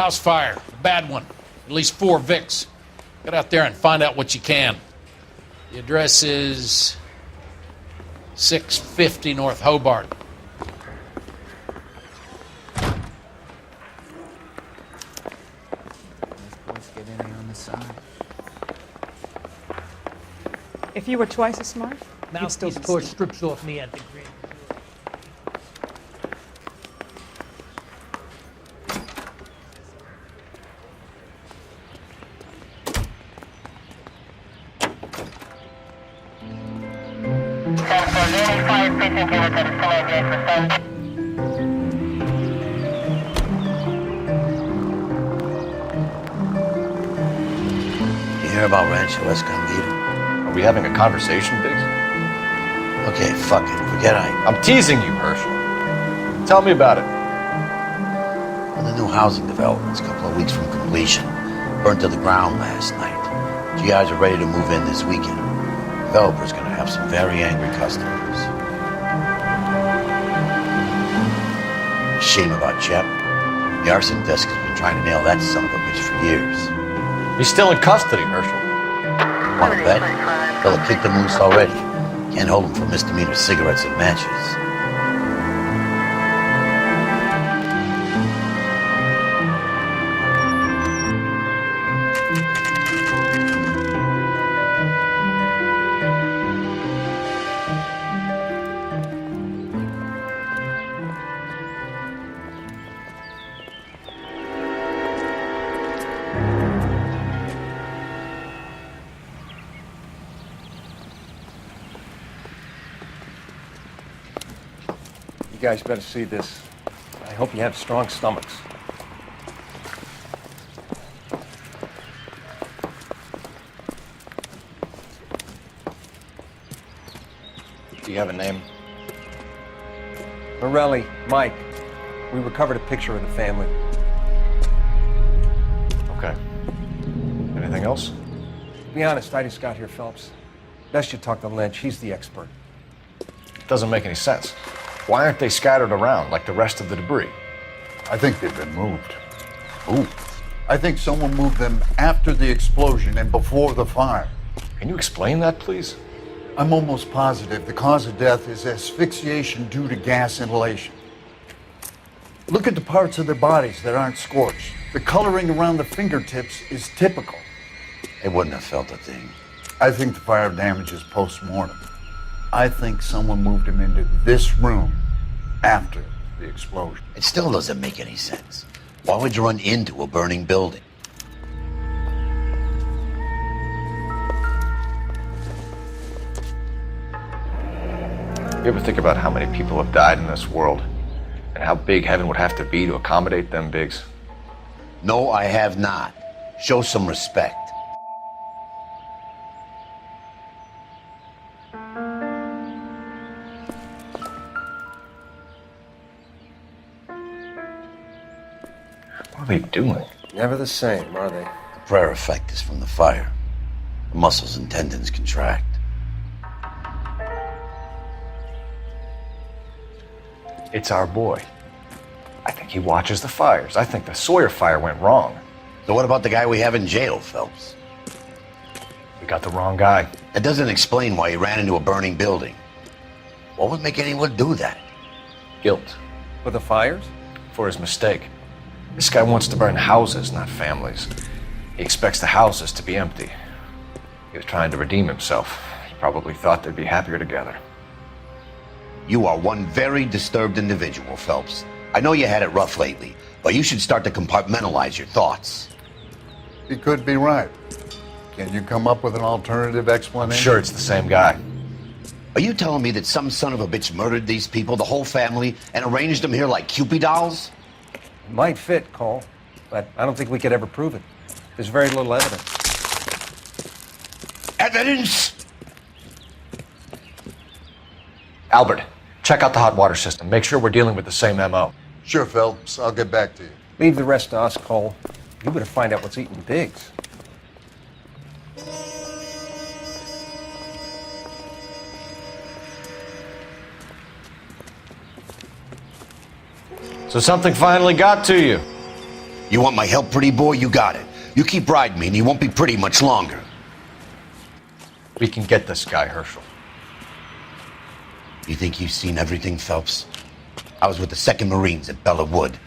House fire. A bad one. At least 4 Vicks. Get out there and find out what you can. The address is 650 North Hobart. Let's get in here on the side. If you were twice as smart, you'd Mouthpiece still be tore asleep. strips off me at the Grand. You hear about Rancho Escondido? Are we having a conversation, Biggs? Okay, fuck it. Forget I'm teasing you, Herschel. Tell me about it. Well, the new housing development's a couple of weeks from completion. Burnt to the ground last night. GIs are ready to move in this weekend. Developer's gonna have some very angry customers. Shame about Chet. The arson desk has been trying to nail that son of a bitch for years. He's still in custody, Herschel. Wanna bet? Fella kicked him loose already. Can't hold him for misdemeanor cigarettes and matches. You guys better see this. I hope you have strong stomachs. Do you have a name? Morelli, Mike. We recovered a picture of the family. Okay. Anything else? Be honest, I just got here, Phelps. Best you talk to Lynch. He's the expert. Doesn't make any sense. Why aren't they scattered around like the rest of the debris? I think they've been moved. Ooh. I think someone moved them after the explosion and before the fire. Can you explain that, please? I'm almost positive the cause of death is asphyxiation due to gas inhalation. Look at the parts of their bodies that aren't scorched. The coloring around the fingertips is typical. They wouldn't have felt a thing. I think the fire damage is post-mortem. I think someone moved him into this room after the explosion. It still doesn't make any sense. Why would you run into a burning building? You ever think about how many people have died in this world? And how big heaven would have to be to accommodate them, Biggs? No, I have not. Show some respect. What are they doing? Never the same, are they? The prayer effect is from the fire. The muscles and tendons contract. It's our boy. I think he watches the fires. I think the Sawyer fire went wrong. So what about the guy we have in jail, Phelps? We got the wrong guy. That doesn't explain why he ran into a burning building. What would make anyone do that? Guilt. For the fires? For his mistake. This guy wants to burn houses, not families. He expects the houses to be empty. He was trying to redeem himself. He probably thought they'd be happier together. You are one very disturbed individual, Phelps. I know you had it rough lately, but you should start to compartmentalize your thoughts. He could be right. Can you come up with an alternative I'm explanation? sure it's the same guy. Are you telling me that some son of a bitch murdered these people, the whole family, and arranged them here like Cupid dolls? It might fit, Cole, but I don't think we could ever prove it. There's very little evidence. Evidence? Albert, check out the hot water system. Make sure we're dealing with the same MO. Sure, Phelps. I'll get back to you. Leave the rest to us, Cole. You better find out what's eating Biggs. So something finally got to you. You want my help, pretty boy? You got it. You keep riding me and you won't be pretty much longer. We can get this guy, Herschel. You think you've seen everything, Phelps? I was with the 2nd Marines at Bella Wood.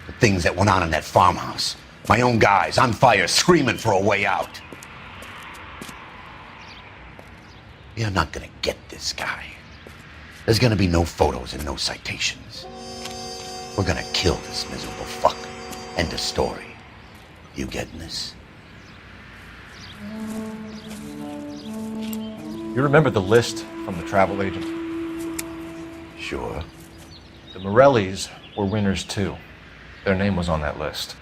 The things that went on in that farmhouse. My own guys on fire, screaming for a way out. You're not gonna get this guy. There's gonna be no photos and no citations. We're gonna kill this miserable fuck. End of story. You getting this? You remember the list from the travel agent? Sure. The Morellis were winners too. Their name was on that list.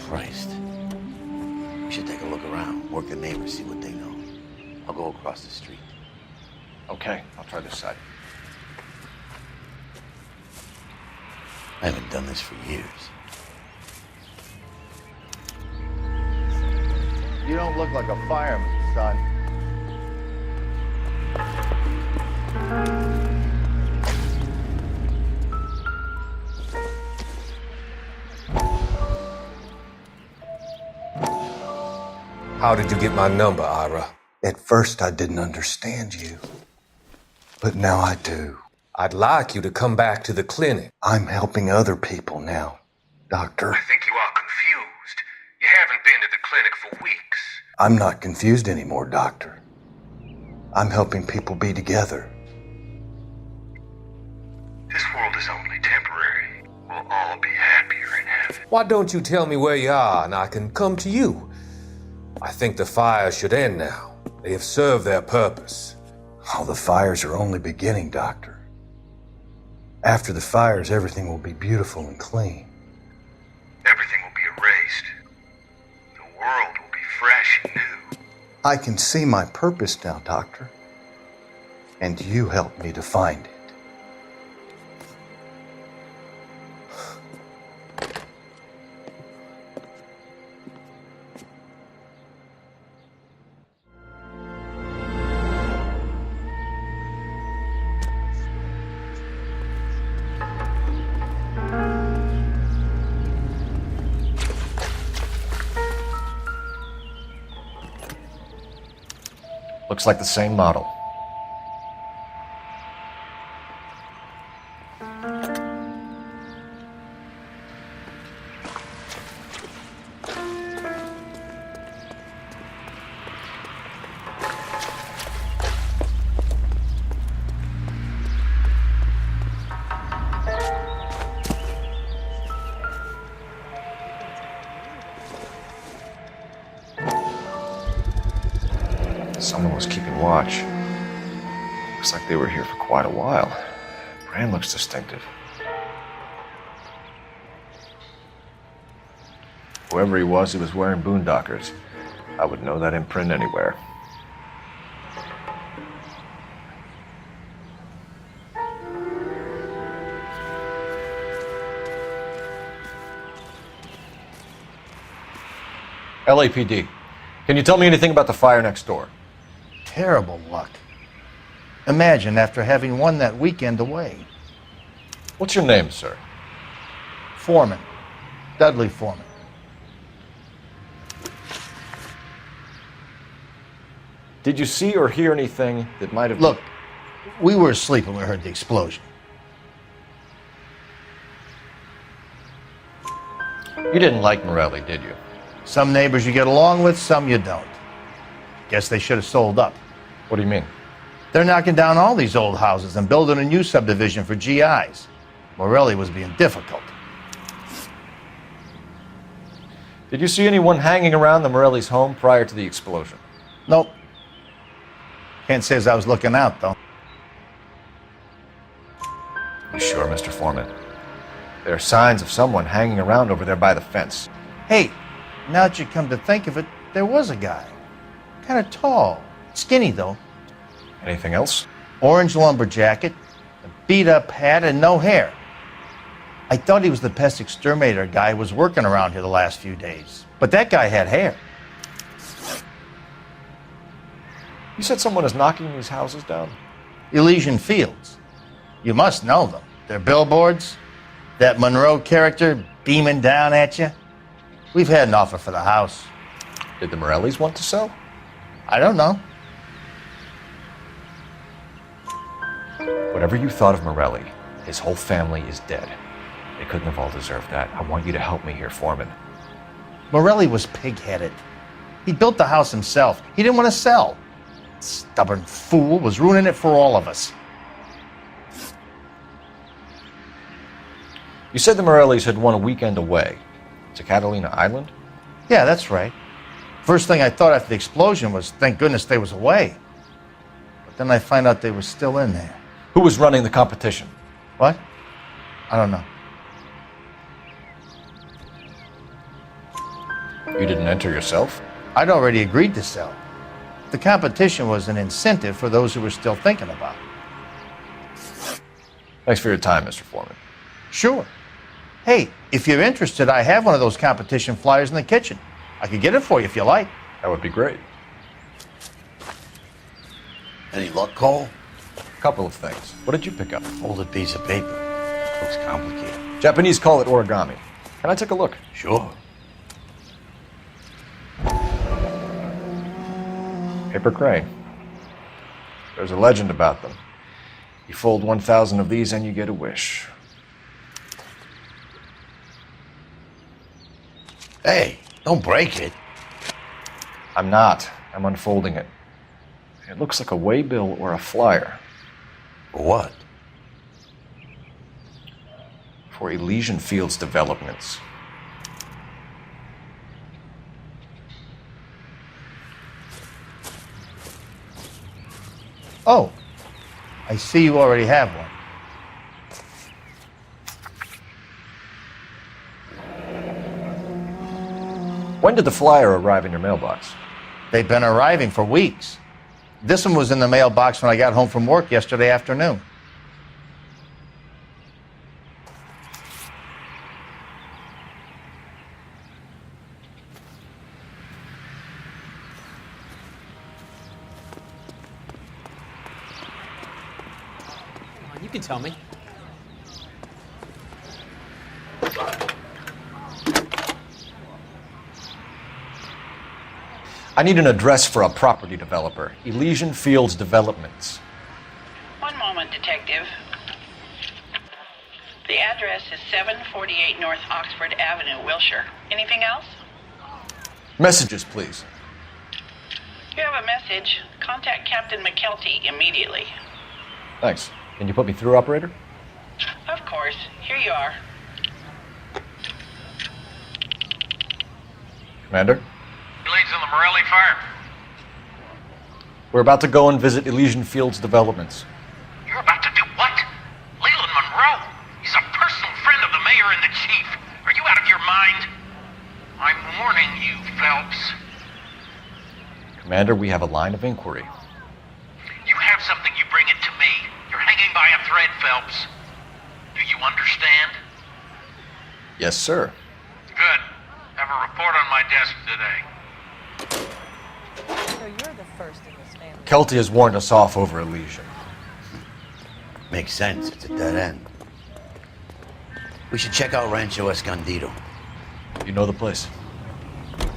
Christ. We should take a look around, work the neighbors, see what they know. I'll go across the street. Okay, I'll try this side. I haven't done this for years. You don't look like a fireman, son. How did you get my number, Ira? At first, I didn't understand you, but now I do. I'd like you to come back to the clinic. I'm helping other people now, Doctor. I think you are confused. You haven't been to the clinic for weeks. I'm not confused anymore, Doctor. I'm helping people be together. This world is only temporary. We'll all be happier in heaven. Why don't you tell me where you are and I can come to you? I think the fire should end now. They have served their purpose. Oh, the fires are only beginning, Doctor. After the fires, everything will be beautiful and clean. Everything will be erased. The world will be fresh and new. I can see my purpose now, Doctor. And you helped me to find it. Looks like the same model. Someone was keeping watch. Looks like they were here for quite a while. Brand looks distinctive. Whoever he was wearing boondockers. I would know that imprint anywhere. LAPD, can you tell me anything about the fire next door? Terrible luck. Imagine after having won that weekend away. What's your name, sir? Foreman. Dudley Foreman. Did you see or hear anything that might have... Look, we were asleep when we heard the explosion. You didn't like Morelli, did you? Some neighbors you get along with, some you don't. Guess they should have sold up. What do you mean? They're knocking down all these old houses and building a new subdivision for GIs. Morelli was being difficult. Did you see anyone hanging around the Morelli's home prior to the explosion? Nope. Can't say as I was looking out, though. You sure, Mr. Foreman? There are signs of someone hanging around over there by the fence. Hey, now that you come to think of it, there was a guy. Kind of tall. Skinny, though. Anything else? Orange lumber jacket, a beat-up hat, and no hair. I thought he was the pest exterminator guy who was working around here the last few days. But that guy had hair. You said someone is knocking these houses down? Elysian Fields. You must know them. They're billboards. That Monroe character beaming down at you? We've had an offer for the house. Did the Morellis want to sell? I don't know. Whatever you thought of Morelli, his whole family is dead. They couldn't have all deserved that. I want you to help me here, Foreman. Morelli was pig-headed. He built the house himself. He didn't want to sell. Stubborn fool was ruining it for all of us. You said the Morellis had won a weekend away to Catalina Island? Yeah, that's right. First thing I thought after the explosion was, thank goodness they was away. But then I find out they were still in there. Who was running the competition? What? I don't know. You didn't enter yourself? I'd already agreed to sell. The competition was an incentive for those who were still thinking about it. Thanks for your time, Mr. Foreman. Sure. Hey, if you're interested, I have one of those competition flyers in the kitchen. I could get it for you if you like. That would be great. Any luck, Cole? A couple of things. What did you pick up? Folded piece of paper. Looks complicated. Japanese call it origami. Can I take a look? Sure. Paper crane. There's a legend about them. You fold 1,000 of these and you get a wish. Hey, don't break it. I'm not. I'm unfolding it. It looks like a waybill or a flyer. For what? For Elysian Fields Developments. Oh, I see you already have one. When did the flyer arrive in your mailbox? They've been arriving for weeks. This one was in the mailbox when I got home from work yesterday afternoon. You can tell me. I need an address for a property developer. Elysian Fields Developments. One moment, Detective. The address is 748 North Oxford Avenue, Wilshire. Anything else? Messages, please. You have a message. Contact Captain McKelty immediately. Thanks. Can you put me through, operator? Of course. Here you are. Commander? Leads in the Morelli fire. We're about to go and visit Elysian Fields Developments. You're about to do what? Leland Monroe? He's a personal friend of the mayor and the chief. Are you out of your mind? I'm warning you, Phelps. Commander, we have a line of inquiry. You have something, you bring it to me. You're hanging by a thread, Phelps. Do you understand? Yes, sir. Good. Have a report on my desk today. So you're the first in this family. Kelty has warned us off over Elysian. Makes sense. It's a dead end. We should check out Rancho Escondido. You know the place?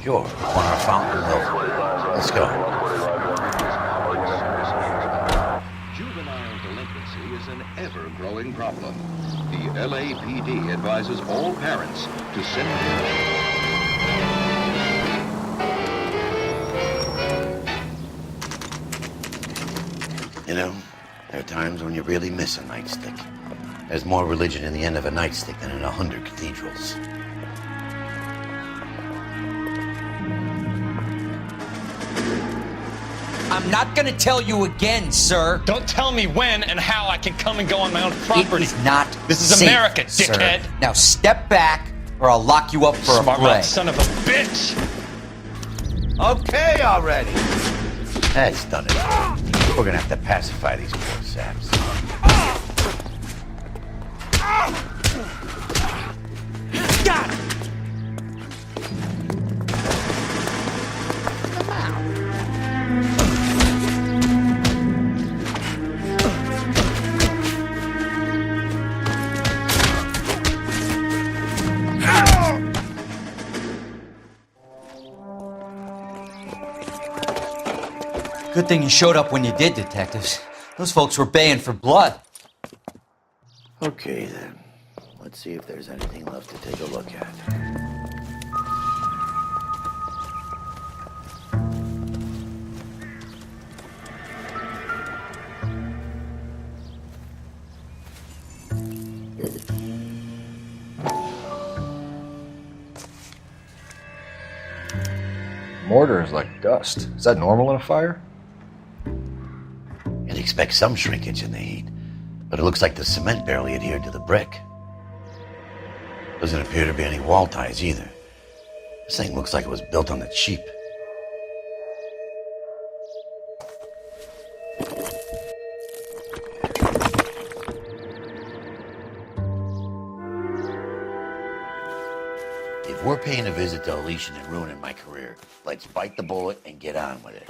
Sure. Corner of Fountain Hill. Let's go. Juvenile delinquency is an ever-growing problem. The LAPD advises all parents to send their You know, there are times when you really miss a nightstick. There's more religion in the end of a nightstick than in 100 cathedrals. I'm not gonna tell you again, sir. Don't tell me when and how I can come and go on my own property. It is not This is safe, America, sir. dickhead. Now step back, or I'll lock you up for a Smart play. mouth son of a bitch. Okay already. That's done it. We're gonna have to pacify these poor saps. Got it! Good thing you showed up when you did, detectives. Those folks were baying for blood. Okay, then. Let's see if there's anything left to take a look at. Mortar is like dust. Is that normal in a fire? You'd expect some shrinkage in the heat, but it looks like the cement barely adhered to the brick. Doesn't appear to be any wall ties either. This thing looks like it was built on the cheap. If we're paying a visit to Alicia and ruining my career, let's bite the bullet and get on with it.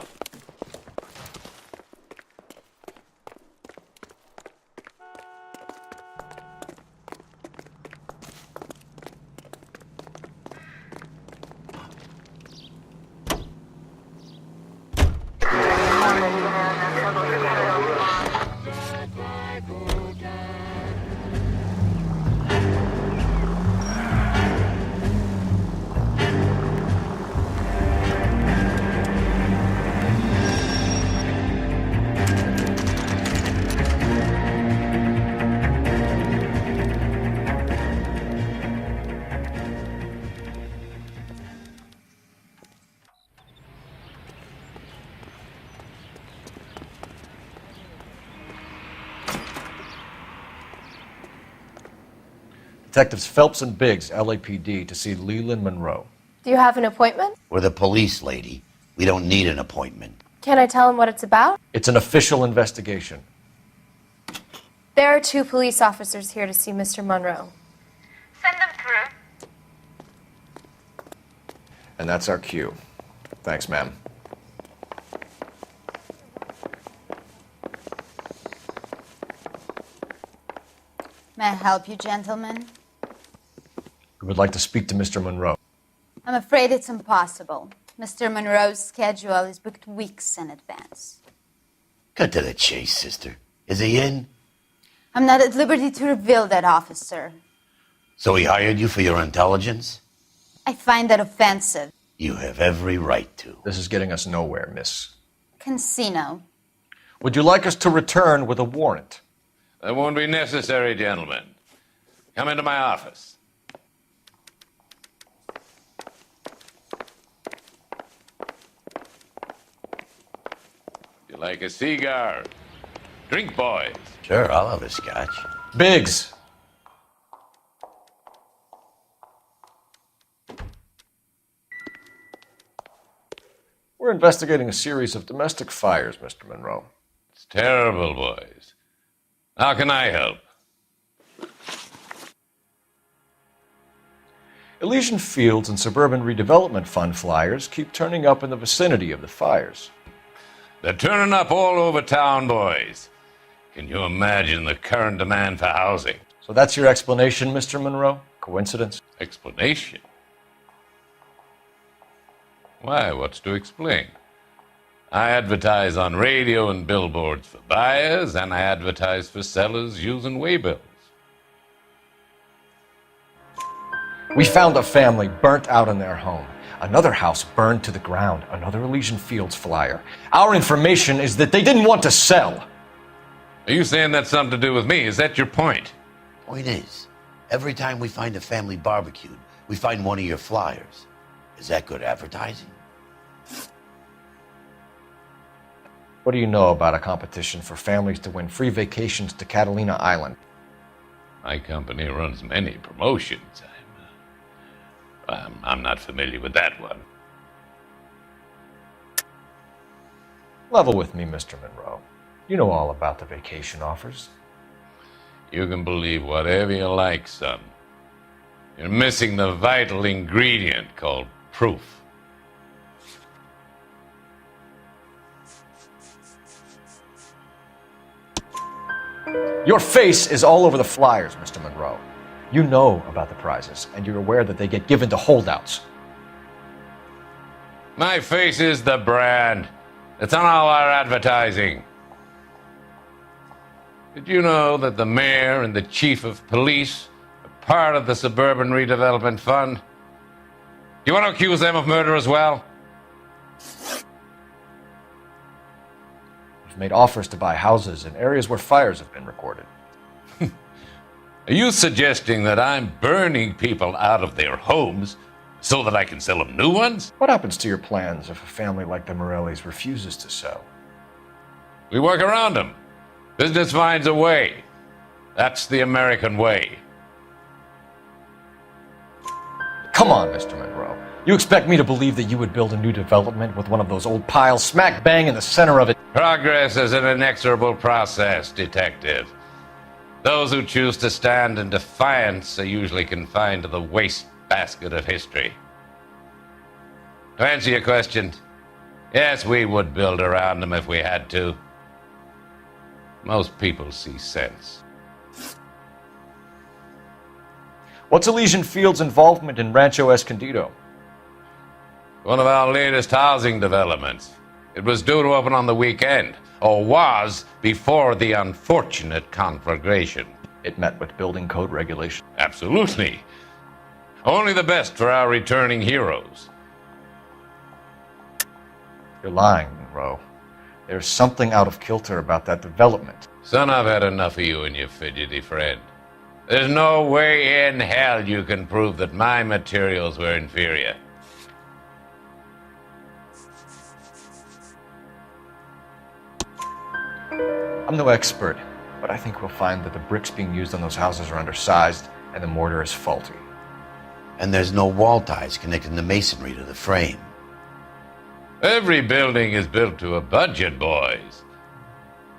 Detectives Phelps and Biggs, LAPD, to see Leland Monroe. Do you have an appointment? We're the police, lady. We don't need an appointment. Can I tell him what it's about? It's an official investigation. There are 2 police officers here to see Mr. Monroe. Send them through. And that's our cue. Thanks, ma'am. May I help you, gentlemen? We would like to speak to Mr. Monroe. I'm afraid it's impossible. Mr. Monroe's schedule is booked weeks in advance. Cut to the chase, sister. Is he in? I'm not at liberty to reveal that, officer. So he hired you for your intelligence? I find that offensive. You have every right to. This is getting us nowhere, miss. Casino. Would you like us to return with a warrant? That won't be necessary, gentlemen. Come into my office. You like a cigar? Drink, boys. Sure, I'll have a scotch. Biggs! We're investigating a series of domestic fires, Mr. Monroe. It's terrible, boys. How can I help? Elysian Fields and Suburban Redevelopment Fund flyers keep turning up in the vicinity of the fires. They're turning up all over town, boys. Can you imagine the current demand for housing? So that's your explanation, Mr. Monroe? Coincidence? Explanation? Why, what's to explain? I advertise on radio and billboards for buyers, and I advertise for sellers using waybills. We found a family burnt out in their home. Another house burned to the ground. Another Elysian Fields flyer. Our information is that they didn't want to sell. Are you saying that's something to do with me? Is that your point? Point is, every time we find a family barbecued, we find one of your flyers. Is that good advertising? What do you know about a competition for families to win free vacations to Catalina Island? My company runs many promotions. I'm not familiar with that one. Level with me, Mr. Monroe. You know all about the vacation offers. You can believe whatever you like, son. You're missing the vital ingredient called proof. Your face is all over the flyers, Mr. Monroe. You know about the prizes, and you're aware that they get given to holdouts. My face is the brand. It's on all our advertising. Did you know that the mayor and the chief of police are part of the Suburban Redevelopment Fund? Do you want to accuse them of murder as well? We've made offers to buy houses in areas where fires have been recorded. Are you suggesting that I'm burning people out of their homes so that I can sell them new ones? What happens to your plans if a family like the Morellis refuses to sell? We work around them. Business finds a way. That's the American way. Come on, Mr. Monroe. You expect me to believe that you would build a new development with one of those old piles smack bang in the center of it? Progress is an inexorable process, Detective. Those who choose to stand in defiance are usually confined to the wastebasket of history. To answer your question, yes, we would build around them if we had to. Most people see sense. What's Elysian Field's involvement in Rancho Escondido? One of our latest housing developments. It was due to open on the weekend, or was before the unfortunate conflagration. It met with building code regulation. Absolutely. Only the best for our returning heroes. You're lying, Monroe. There's something out of kilter about that development. Son, I've had enough of you and your fidgety friend. There's no way in hell you can prove that my materials were inferior. I'm no expert, but I think we'll find that the bricks being used on those houses are undersized and the mortar is faulty. And there's no wall ties connecting the masonry to the frame. Every building is built to a budget, boys.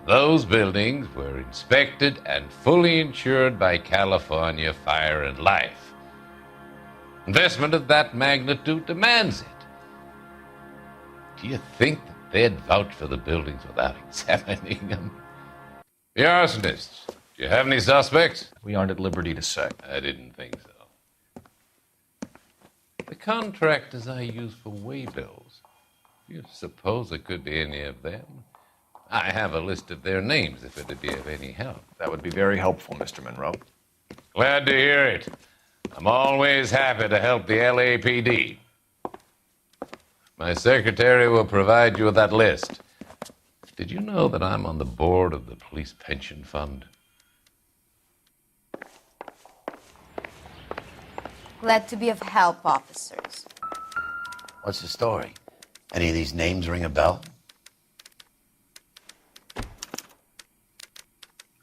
Those buildings were inspected and fully insured by California Fire and Life. Investment of that magnitude demands it. Do you think that they'd vouch for the buildings without examining them? The arsonists, do you have any suspects? We aren't at liberty to say. I didn't think so. The contractors I use for waybills, do you suppose it could be any of them? I have a list of their names if it'd be of any help. That would be very helpful, Mr. Monroe. Glad to hear it. I'm always happy to help the LAPD. My secretary will provide you with that list. Did you know that I'm on the board of the Police Pension Fund? Glad to be of help, officers. What's the story? Any of these names ring a bell?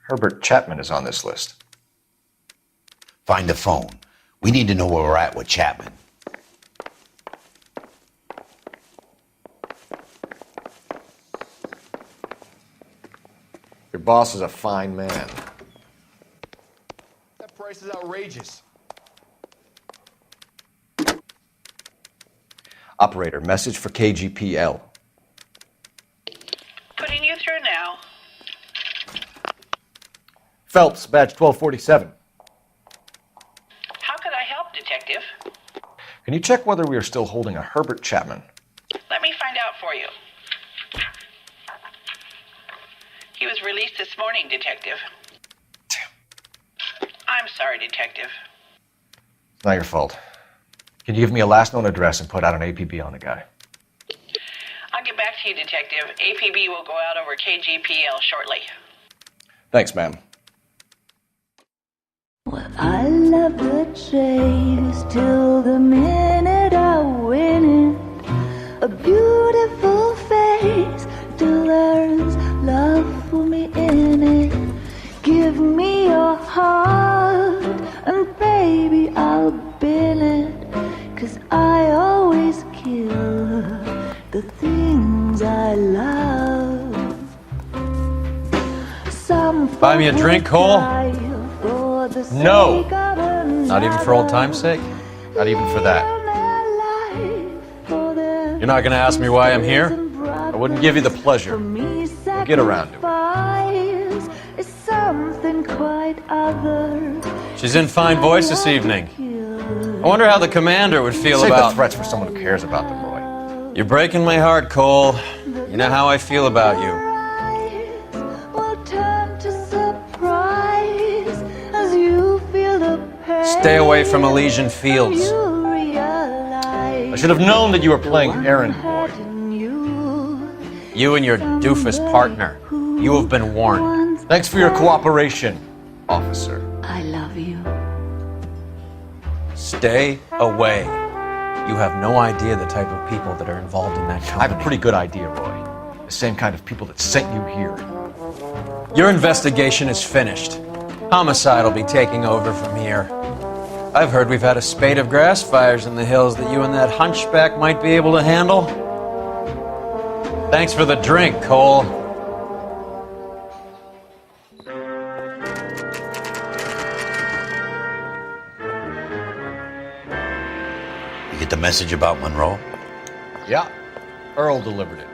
Herbert Chapman is on this list. Find the phone. We need to know where we're at with Chapman. Your boss is a fine man. That price is outrageous. Operator, message for KGPL. Putting you through now. Phelps, badge 1247. How could I help, Detective? Can you check whether we are still holding a Herbert Chapman? Let me find out for you. He was released this morning, Detective. Damn. I'm sorry, Detective. It's not your fault. Can you give me a last known address and put out an APB on the guy? I'll get back to you, Detective. APB will go out over KGPL shortly. Thanks, ma'am. Well, I love the chase till the minute I win it. A beautiful face till there's love for me in it. Give me your heart and baby I'll bill it. 'Cause I always kill the things I love. Some Buy me a drink, Cole? No. Not even for old time's sake? Not even for that. You're not going to ask me why I'm here? I wouldn't give you the pleasure. We'll get around to it. She's in fine voice this evening. I wonder how the commander would feel Save about... the threats for someone who cares about them, Roy. You're breaking my heart, Cole. You know how I feel about you. will turn to surprise as you feel the pain. Stay away from Elysian Fields. You realize I should have known that you were playing errand boy. You and your doofus partner. You have been warned. Thanks for your cooperation, officer. I love you. Stay away. You have no idea the type of people that are involved in that company. I have a pretty good idea, Roy. The same kind of people that sent you here. Your investigation is finished. Homicide will be taking over from here. I've heard we've had a spate of grass fires in the hills that you and that hunchback might be able to handle. Thanks for the drink, Cole. You get the message about Monroe? Yeah, Earl delivered it.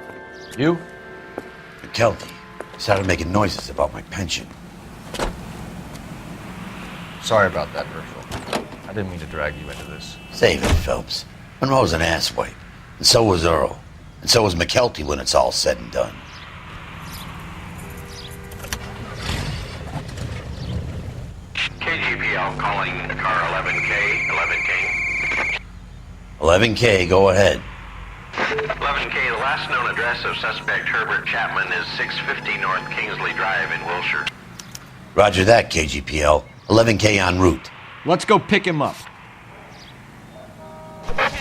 You? McKelty started making noises about my pension. Sorry about that, Virgil. I didn't mean to drag you into this. Save it, Phelps. Monroe's an asswipe. And so was Earl. And so was McKelty when it's all said and done. KGPL calling car 11K, 11K. 11K, go ahead. 11K, the last known address of suspect Herbert Chapman is 650 North Kingsley Drive in Wilshire. Roger that, KGPL. 11K en route. Let's go pick him up.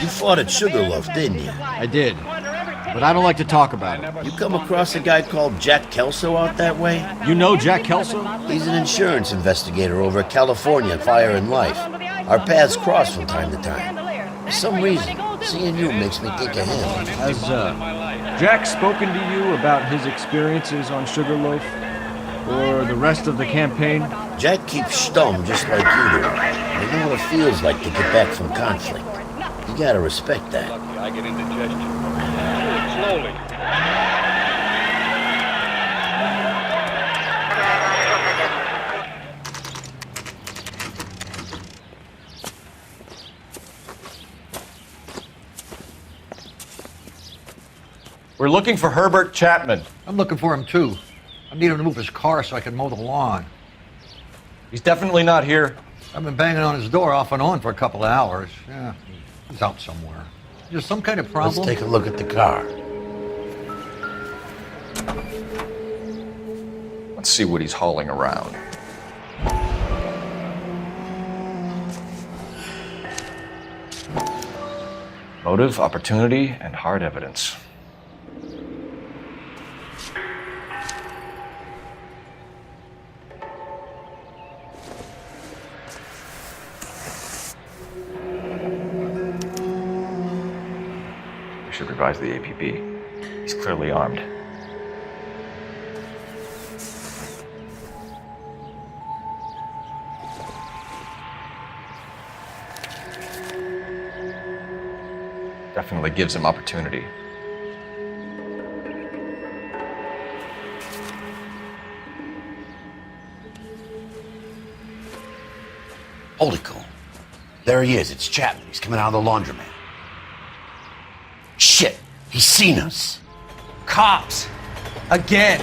You fought at Sugarloaf, didn't you? I did, but I don't like to talk about it. You come across a guy called Jack Kelso out that way? You know Jack Kelso? He's an insurance investigator over at California Fire and Life. Our paths cross from time to time. For some reason, seeing you makes me think of him. Has Jack spoken to you about his experiences on Sugarloaf? Or the rest of the campaign? Jack keeps stum just like you do. I know what it feels like to get back from conflict. You gotta respect that. I get indigestion. Slowly. We're looking for Herbert Chapman. I'm looking for him too. I need him to move his car so I can mow the lawn. He's definitely not here. I've been banging on his door off and on for a couple of hours. Yeah, he's out somewhere. Is there some kind of problem? Let's take a look at the car. Let's see what he's hauling around. Motive, opportunity, and hard evidence. We should revise the APB. He's clearly armed. Definitely gives him opportunity. Hold it, Cole. There he is. It's Chapman. He's coming out of the laundromat. Shit! He's seen us. Cops! Again!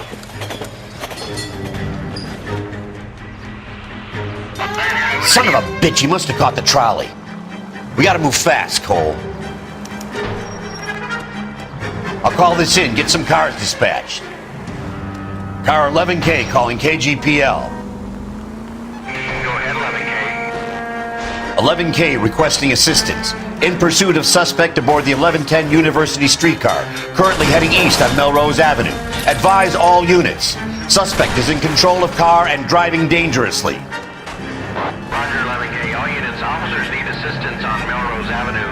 Son of a bitch, he must have caught the trolley. We gotta move fast, Cole. I'll call this in. Get some cars dispatched. Car 11K calling KGPL. Go ahead, 11K. 11K requesting assistance. In pursuit of suspect aboard the 1110 University streetcar, currently heading east on Melrose Avenue. Advise all units. Suspect is in control of car and driving dangerously. Roger, 11K. All units, officers need assistance on Melrose Avenue.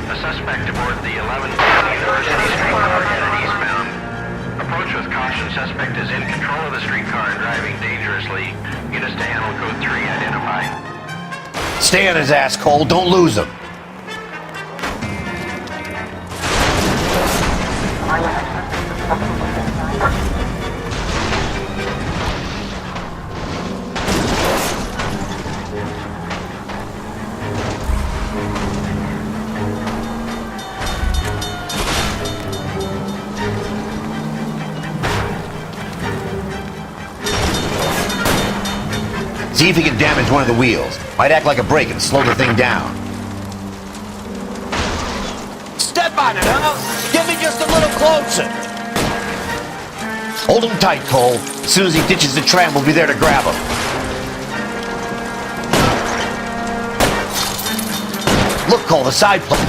A suspect aboard the 1110 University streetcar headed eastbound. Approach with caution. Suspect is in control of the streetcar and driving dangerously. Units to handle code 3 identified. Stay on his ass, Cole. Don't lose him. See if he can damage one of the wheels. Might act like a brake and slow the thing down. Step on it, huh? Get me just a little closer. Hold him tight, Cole. As soon as he ditches the tram, we'll be there to grab him. Look, Cole, the side plate.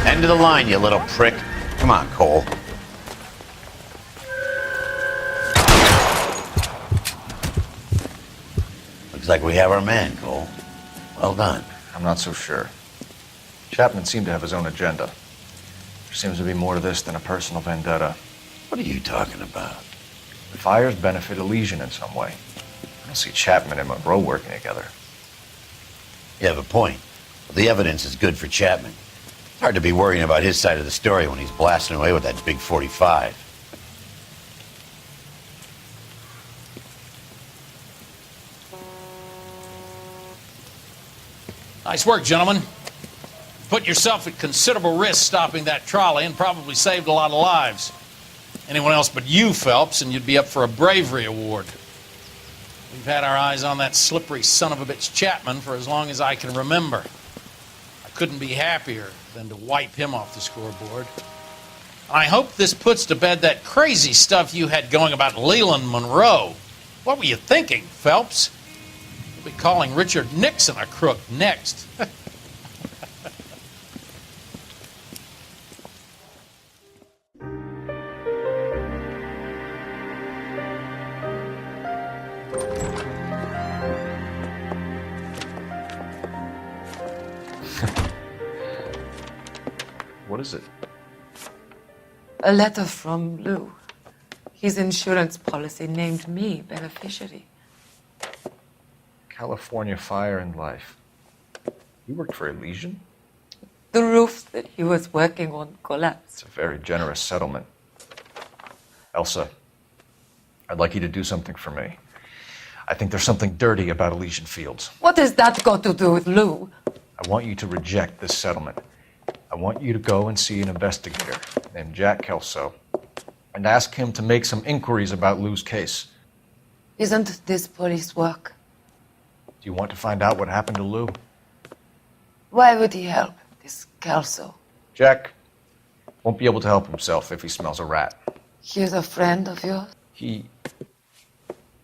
End of the line, you little prick. Come on, Cole. Looks like we have our man, Cole. Well done. I'm not so sure. Chapman seemed to have his own agenda. There seems to be more to this than a personal vendetta. What are you talking about? The fires benefit Elysian in some way. I don't see Chapman and Monroe working together. You have a point. The evidence is good for Chapman. It's hard to be worrying about his side of the story when he's blasting away with that big 45. Nice work, gentlemen. Put yourself at considerable risk stopping that trolley and probably saved a lot of lives. Anyone else but you, Phelps, and you'd be up for a bravery award. We've had our eyes on that slippery son of a bitch Chapman for as long as I can remember. I couldn't be happier than to wipe him off the scoreboard. I hope this puts to bed that crazy stuff you had going about Leland Monroe. What were you thinking, Phelps? You'll be calling Richard Nixon a crook next. What is it? A letter from Lou. His insurance policy named me beneficiary. California Fire and Life. You worked for Elysian? The roof that he was working on collapsed. It's a very generous settlement. Elsa, I'd like you to do something for me. I think there's something dirty about Elysian Fields. What has that got to do with Lou? I want you to reject this settlement. I want you to go and see an investigator named Jack Kelso and ask him to make some inquiries about Lou's case. Isn't this police work? Do you want to find out what happened to Lou? Why would he help, this Kelso? Jack won't be able to help himself if he smells a rat. He's a friend of yours? He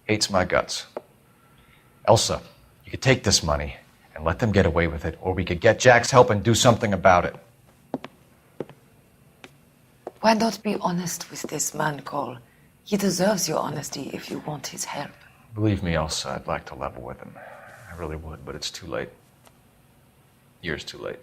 hates my guts. Elsa, you could take this money and let them get away with it, or we could get Jack's help and do something about it. Why not be honest with this man, Cole? He deserves your honesty if you want his help. Believe me, Elsa, I'd like to level with him. I really would, but it's too late. Years too late.